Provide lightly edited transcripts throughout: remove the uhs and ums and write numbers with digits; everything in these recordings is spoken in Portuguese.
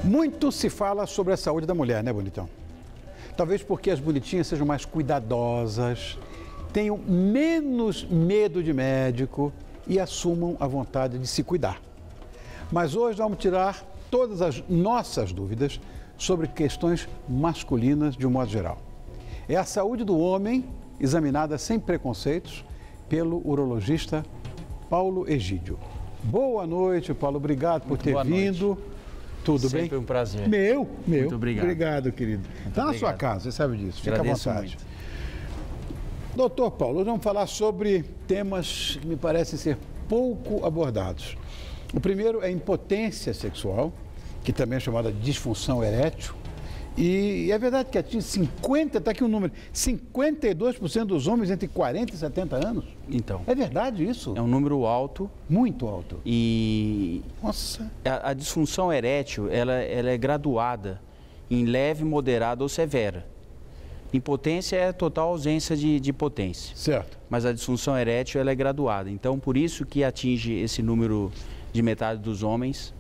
Muito se fala sobre a saúde da mulher, né, bonitão? Talvez porque as bonitinhas sejam mais cuidadosas, tenham menos medo de médico e assumam a vontade de se cuidar. Mas hoje vamos tirar todas as nossas dúvidas sobre questões masculinas de um modo geral. É a saúde do homem examinada sem preconceitos pelo urologista Paulo Egídio. Boa noite, Paulo. Obrigado por ter vindo. Tudo bem? Sempre um prazer. Meu. Muito obrigado. Obrigado, querido. Está na sua casa, você sabe disso. Fica à vontade. Muito. Doutor Paulo, hoje vamos falar sobre temas que me parecem ser pouco abordados. O primeiro é impotência sexual, que também é chamada de disfunção erétil. E é verdade que atinge 50%, está aqui o número, 52% dos homens entre 40 e 70 anos? Então. É verdade isso? É um número alto. Muito alto. E nossa, a disfunção erétil, ela é graduada em leve, moderada ou severa. Impotência é a total ausência de potência. Certo. Mas a disfunção erétil, ela é graduada. Então, por isso que atinge esse número de metade dos homens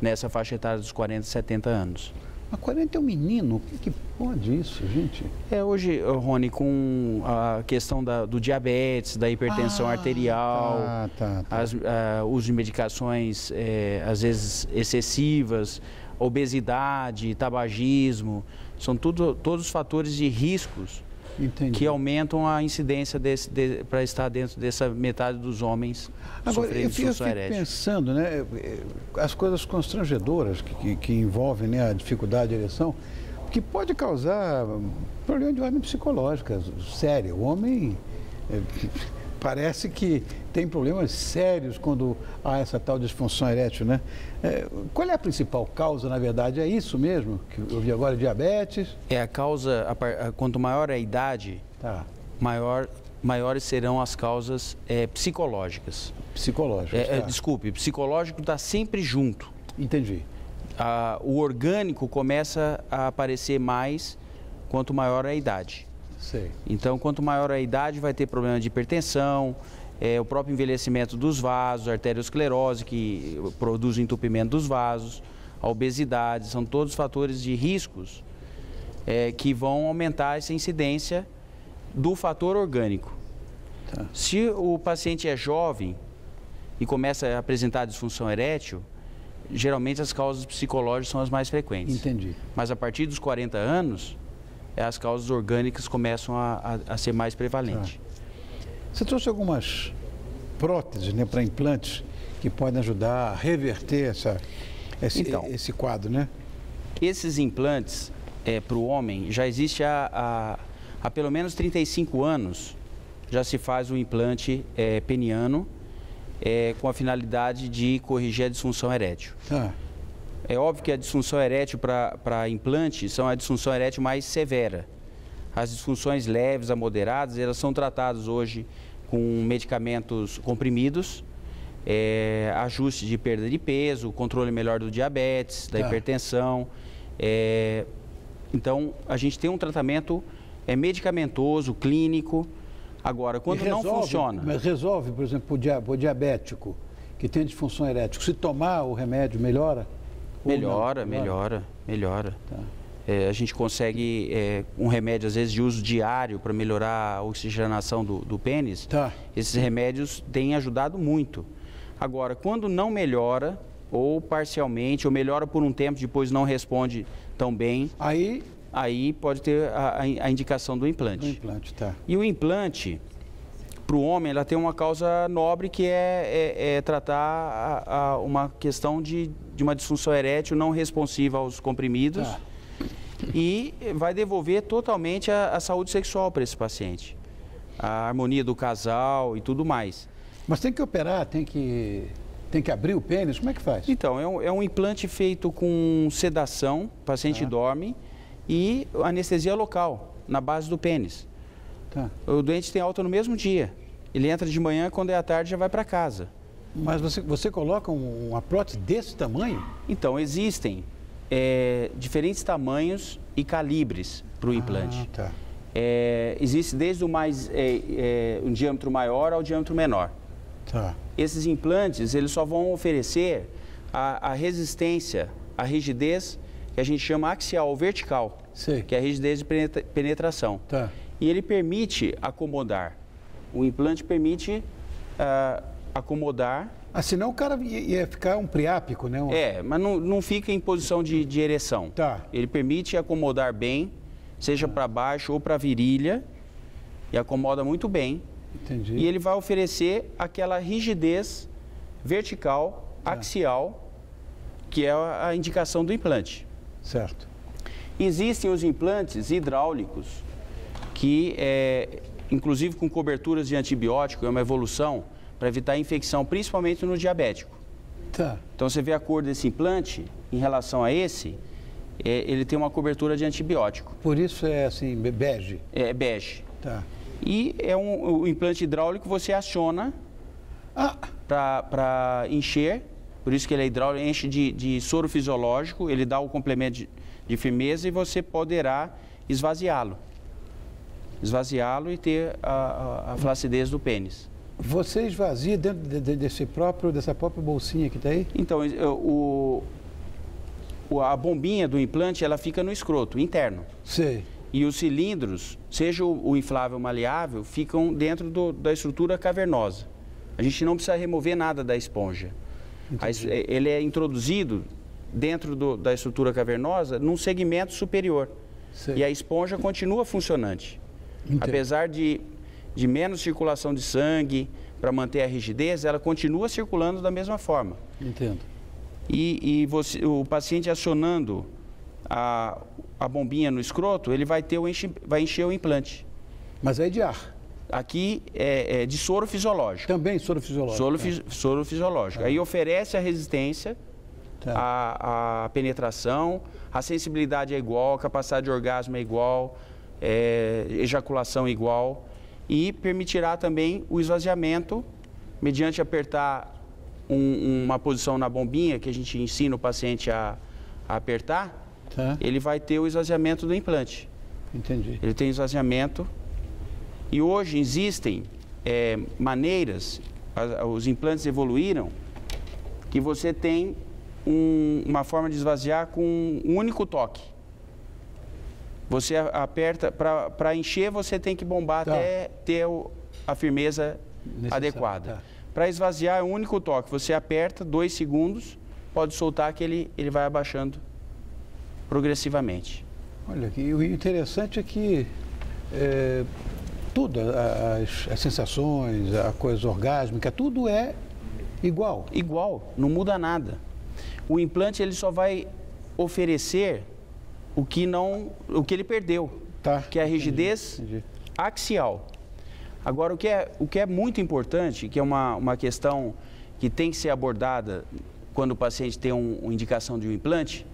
nessa faixa etária dos 40 e 70 anos. Mas 40 é um menino, o que pode isso, gente? Hoje, Rony, com a questão do diabetes, da hipertensão arterial, uso de medicações, às vezes, excessivas, obesidade, tabagismo, são todos fatores de riscos. Entendi. Que aumentam a incidência para estar dentro dessa metade dos homens sofrendo disfunção erétil. Eu fico pensando, né, as coisas constrangedoras que envolvem, né, a dificuldade de ereção, que pode causar problema de ordem psicológica séria. O homem parece que tem problemas sérios quando há essa tal disfunção erétil, né? Qual é a principal causa, na verdade? É isso mesmo que eu vi agora, diabetes? É a causa, quanto maior a idade, maiores serão as causas psicológicas. Psicológicas, Desculpe, psicológico está sempre junto. Entendi. O orgânico começa a aparecer mais quanto maior a idade. Sei. Então, quanto maior a idade, vai ter problema de hipertensão, o próprio envelhecimento dos vasos, a arteriosclerose, que produz entupimento dos vasos, a obesidade, são todos fatores de riscos que vão aumentar essa incidência do fator orgânico. Tá. Se o paciente é jovem e começa a apresentar disfunção erétil, geralmente as causas psicológicas são as mais frequentes. Entendi. Mas a partir dos 40 anos, as causas orgânicas começam a ser mais prevalentes. Você trouxe algumas próteses, né, para implantes que podem ajudar a reverter esse quadro, né? Esses implantes, para o homem, já existe há pelo menos 35 anos, já se faz o implante peniano com a finalidade de corrigir a disfunção erétil. É óbvio que a disfunção erétil para implante são a disfunção erétil mais severa. As disfunções leves a moderadas, elas são tratadas hoje com medicamentos comprimidos, ajuste de perda de peso, controle melhor do diabetes, da hipertensão. Então, a gente tem um tratamento medicamentoso, clínico. Agora, quando não funciona... Mas resolve, por exemplo, o diabético que tem disfunção erétil, se tomar o remédio, melhora? Melhora. Tá. A gente consegue um remédio, às vezes, de uso diário para melhorar a oxigenação do pênis. Tá. Esses remédios têm ajudado muito. Agora, quando não melhora, ou parcialmente, ou melhora por um tempo, depois não responde tão bem, aí pode ter a indicação do implante. Tá. E o implante, para o homem, ela tem uma causa nobre que é tratar uma questão de uma disfunção erétil não responsiva aos comprimidos. Tá. E vai devolver totalmente a saúde sexual para esse paciente. A harmonia do casal e tudo mais. Mas tem que operar, tem que abrir o pênis, como é que faz? Então, é um implante feito com sedação, o paciente dorme, e anestesia local, na base do pênis. Tá. O doente tem alta no mesmo dia. Ele entra de manhã, quando é à tarde já vai para casa. Mas você coloca uma prótese desse tamanho? Então, existem diferentes tamanhos e calibres para o implante. Tá. existe desde um diâmetro maior ao diâmetro menor. Tá. Esses implantes, eles só vão oferecer a resistência, a rigidez, que a gente chama axial ou vertical, Sei. que é a rigidez de penetração. Tá. E ele permite acomodar. O implante permite acomodar. Senão o cara ia ficar um priápico, né? Mas não fica em posição de ereção. Tá. Ele permite acomodar bem, seja para baixo ou para a virilha, e acomoda muito bem. Entendi. E ele vai oferecer aquela rigidez vertical, axial, que é a indicação do implante. Certo. Existem os implantes hidráulicos, que, inclusive com coberturas de antibiótico, é uma evolução para evitar infecção, principalmente no diabético. Tá. Então, você vê a cor desse implante, em relação a esse, ele tem uma cobertura de antibiótico. Por isso é assim, bege? É bege. Tá. E o implante hidráulico você aciona para encher, por isso que ele é hidráulico, enche de soro fisiológico, ele dá o complemento de firmeza e você poderá esvaziá-lo. Esvaziá-lo e ter a flacidez do pênis. Você esvazia dentro dessa própria bolsinha que está aí? Então, a bombinha do implante, ela fica no escroto, interno. Sei. E os cilindros, seja o inflável ou maleável, ficam dentro da estrutura cavernosa. A gente não precisa remover nada da esponja. Ele é introduzido dentro da estrutura cavernosa num segmento superior. Sei. E a esponja continua funcionante. Entendi. Apesar de menos circulação de sangue, para manter a rigidez, ela continua circulando da mesma forma. Entendo. E o paciente acionando a bombinha no escroto, ele vai encher o implante. Mas é de ar? Aqui é de soro fisiológico. Também soro fisiológico? Soro fisiológico. Aí oferece a resistência, tá. a penetração, a sensibilidade é igual, a capacidade de orgasmo é igual, ejaculação é igual. E permitirá também o esvaziamento, mediante apertar uma posição na bombinha, que a gente ensina o paciente a apertar, tá. Ele vai ter o esvaziamento do implante. Entendi. Ele tem esvaziamento. E hoje existem maneiras, os implantes evoluíram, que você tem uma forma de esvaziar com um único toque. Você aperta, para encher você tem que bombar até ter a firmeza adequada. Tá. Para esvaziar é um único toque, você aperta 2 segundos, pode soltar que ele vai abaixando progressivamente. Olha, e o interessante é que tudo, as sensações, a coisa orgásmica, tudo é igual. Igual, não muda nada. O implante ele só vai oferecer o que ele perdeu, tá. Que é a rigidez axial. Agora, o que é muito importante, que é uma questão que tem que ser abordada quando o paciente tem uma indicação de um implante,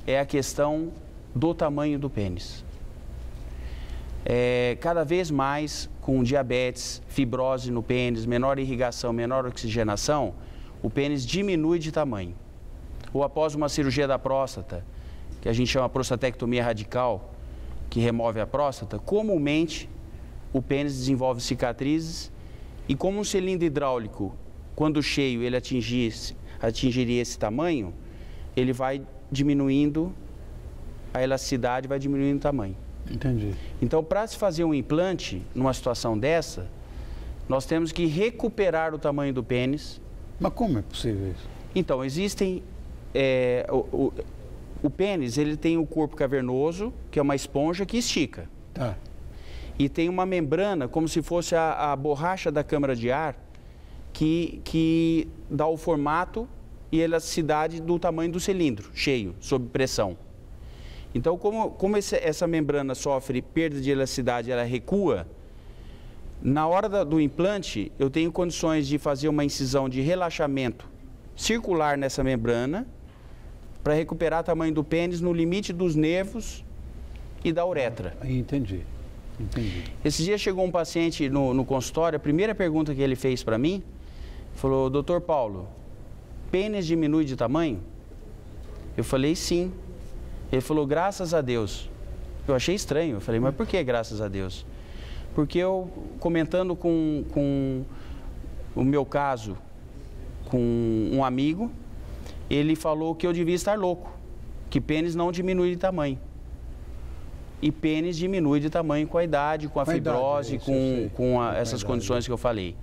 é a questão do tamanho do pênis. Cada vez mais, com diabetes, fibrose no pênis, menor irrigação, menor oxigenação, o pênis diminui de tamanho. Ou após uma cirurgia da próstata, que a gente chama prostatectomia radical, que remove a próstata, comumente o pênis desenvolve cicatrizes e como um cilindro hidráulico, quando cheio, ele atingiria esse tamanho, ele vai diminuindo a elasticidade, vai diminuindo o tamanho. Entendi. Então, para se fazer um implante, numa situação dessa, nós temos que recuperar o tamanho do pênis. Mas como é possível isso? Então, existem... O pênis, ele tem o corpo cavernoso, que é uma esponja que estica. Tá. E tem uma membrana, como se fosse a borracha da câmara de ar, que dá o formato e elasticidade do tamanho do cilindro, cheio, sob pressão. Então, como essa membrana sofre perda de elasticidade, ela recua, na hora do implante, eu tenho condições de fazer uma incisão de relaxamento circular nessa membrana, para recuperar o tamanho do pênis no limite dos nervos e da uretra. Entendi. Esse dia chegou um paciente no consultório, a primeira pergunta que ele fez para mim, falou, doutor Paulo, pênis diminui de tamanho? Eu falei, sim. Ele falou, graças a Deus. Eu achei estranho. Eu falei, mas por que graças a Deus? Porque eu, comentando com o meu caso, com um amigo, ele falou que eu devia estar louco, que pênis não diminui de tamanho. E pênis diminui de tamanho com a idade, com a fibrose, com essas condições que eu falei.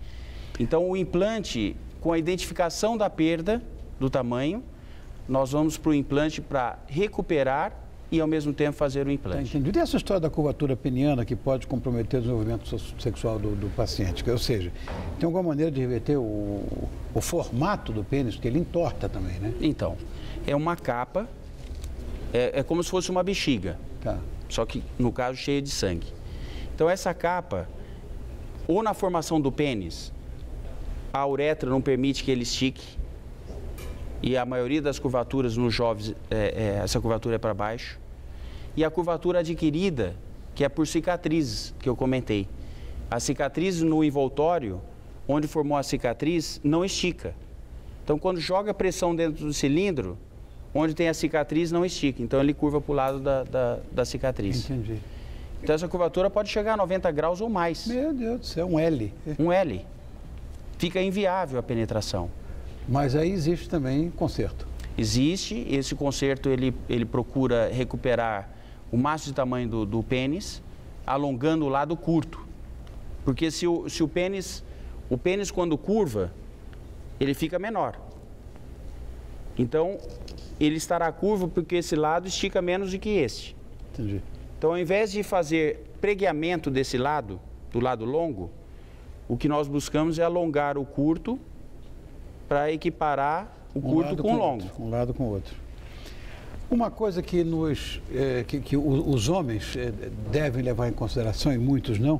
Então, o implante, com a identificação da perda do tamanho, nós vamos para o implante para recuperar e, ao mesmo tempo, fazer o implante. Tá entendido. E essa história da curvatura peniana que pode comprometer o desenvolvimento sexual do paciente? Ou seja, tem alguma maneira de reverter o formato do pênis, porque ele entorta também, né? Então, é uma capa, é como se fosse uma bexiga. Tá. Só que, no caso, cheia de sangue. Então, essa capa, ou na formação do pênis, a uretra não permite que ele estique, e a maioria das curvaturas nos jovens, essa curvatura é para baixo. E a curvatura adquirida, que é por cicatrizes, que eu comentei. A cicatriz no envoltório, onde formou a cicatriz, não estica. Então, quando joga pressão dentro do cilindro, onde tem a cicatriz, não estica. Então, ele curva para o lado da cicatriz. Entendi. Então, essa curvatura pode chegar a 90 graus ou mais. Meu Deus do céu, um L. Um L. Fica inviável a penetração. Mas aí existe também conserto. Existe. Esse conserto, ele procura recuperar o máximo de tamanho do pênis, alongando o lado curto. Porque se o pênis quando curva, ele fica menor. Então, ele estará curvo porque esse lado estica menos do que este. Entendi. Então, ao invés de fazer pregueamento desse lado, do lado longo, o que nós buscamos é alongar o curto para equiparar o curto com o longo. Um lado com o outro. Uma coisa que os homens devem levar em consideração, e muitos não,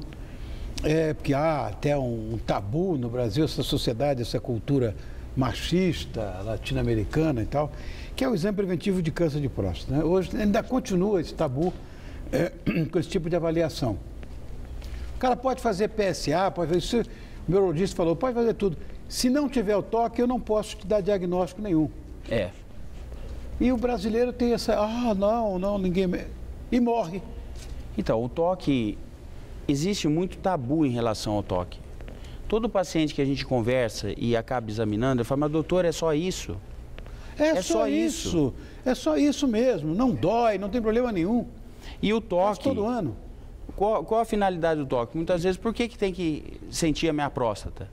é porque há até um tabu no Brasil, essa sociedade, essa cultura machista, latino-americana e tal, que é o exame preventivo de câncer de próstata, né? Hoje ainda continua esse tabu com esse tipo de avaliação. O cara pode fazer PSA, pode fazer isso, o neurologista falou, pode fazer tudo. Se não tiver o toque, eu não posso te dar diagnóstico nenhum. É. E o brasileiro tem essa, não, ninguém... E morre. Então, o toque, existe muito tabu em relação ao toque. Todo paciente que a gente conversa e acaba examinando, ele fala, mas doutor, é só isso? É só isso. É só isso mesmo. Não dói, não tem problema nenhum. E o toque... todo ano. Qual a finalidade do toque? Muitas vezes, por que tem que sentir a minha próstata?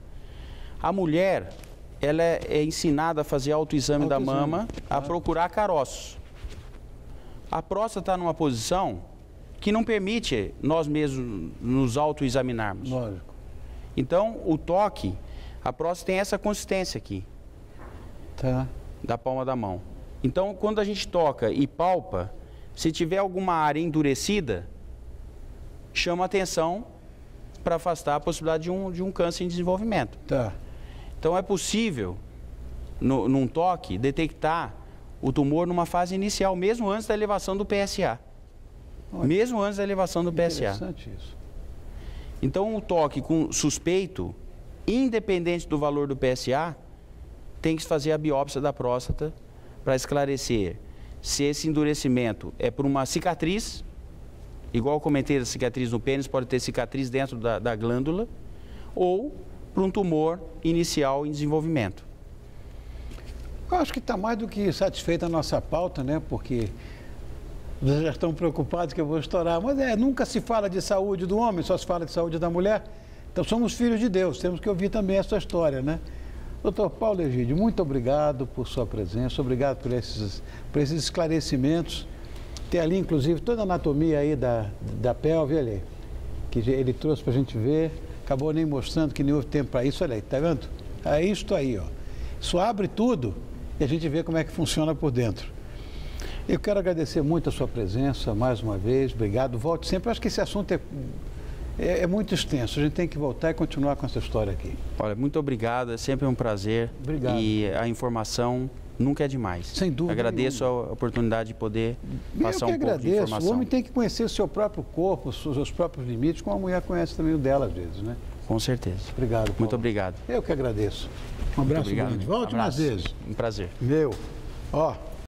A mulher, ela é ensinada a fazer autoexame da mama, a procurar caroços. A próstata está numa posição que não permite nós mesmos nos autoexaminarmos. Lógico. Então, o toque, a próstata tem essa consistência aqui, tá, da palma da mão. Então, quando a gente toca e palpa, se tiver alguma área endurecida, chama atenção para afastar a possibilidade de um câncer em desenvolvimento. Tá. Então, é possível, num toque, detectar o tumor numa fase inicial, mesmo antes da elevação do PSA. Olha, mesmo antes da elevação do PSA. Interessante isso. Então, o toque com suspeito, independente do valor do PSA, tem que fazer a biópsia da próstata para esclarecer se esse endurecimento é por uma cicatriz, igual eu comentei, a cicatriz no pênis pode ter cicatriz dentro da glândula, ou para um tumor inicial em desenvolvimento. Eu acho que está mais do que satisfeita a nossa pauta, né? Porque vocês já estão preocupados que eu vou estourar. Mas nunca se fala de saúde do homem, só se fala de saúde da mulher. Então somos filhos de Deus, temos que ouvir também essa história, né? Doutor Paulo Egídio, muito obrigado por sua presença, obrigado por esses esclarecimentos. Tem ali, inclusive, toda a anatomia aí da pelve, olha aí, que ele trouxe para a gente ver, acabou nem mostrando que nem houve tempo para isso, olha aí, tá vendo? É isto aí, ó. Isso abre tudo e a gente vê como é que funciona por dentro. Eu quero agradecer muito a sua presença, mais uma vez, obrigado, volte sempre. Eu acho que esse assunto é muito extenso, a gente tem que voltar e continuar com essa história aqui. Olha, muito obrigado, é sempre um prazer. Obrigado. E a informação nunca é demais. Sem dúvida. Agradeço a oportunidade de poder passar um pouco de informação. O homem tem que conhecer o seu próprio corpo, os seus próprios limites, como a mulher conhece também o dela às vezes, né? Com certeza. Obrigado, Paulo. Muito obrigado. Eu que agradeço. Um abraço grande. Volte mais vezes. Um prazer. Meu. Ó.